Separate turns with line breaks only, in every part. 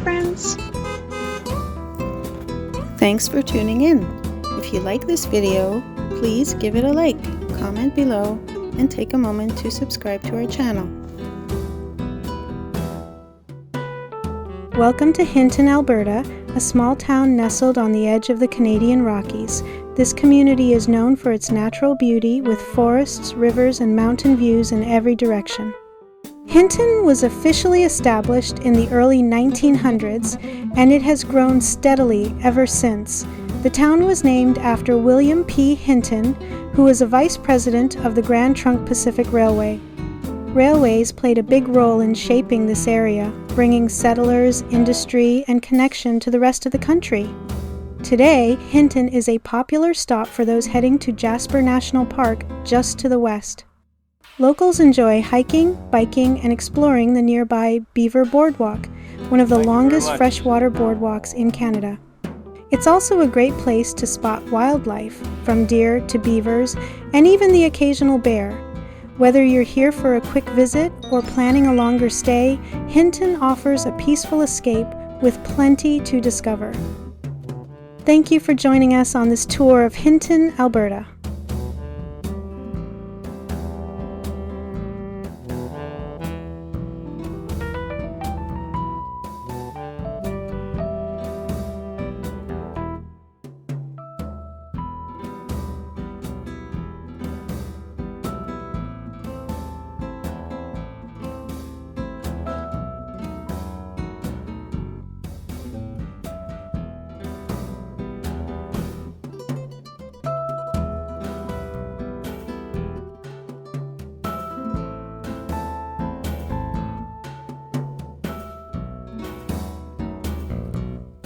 friends.
Thanks for tuning in. If you like this video, please give it a like, comment below, and take a moment to subscribe to our channel. Welcome to Hinton, Alberta, a small town nestled on the edge of the Canadian Rockies. This community is known for its natural beauty with forests, rivers, and mountain views in every direction. Hinton was officially established in the early 1900s, and it has grown steadily ever since. The town was named after William P. Hinton, who was a vice president of the Grand Trunk Pacific Railway. Railways played a big role in shaping this area, bringing settlers, industry, and connection to the rest of the country. Today, Hinton is a popular stop for those heading to Jasper National Park just to the west. Locals enjoy hiking, biking, and exploring the nearby Beaver Boardwalk, one of the longest freshwater boardwalks in Canada. It's also a great place to spot wildlife, from deer to beavers, and even the occasional bear. Whether you're here for a quick visit or planning a longer stay, Hinton offers a peaceful escape with plenty to discover. Thank you for joining us on this tour of Hinton, Alberta.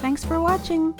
Thanks for watching!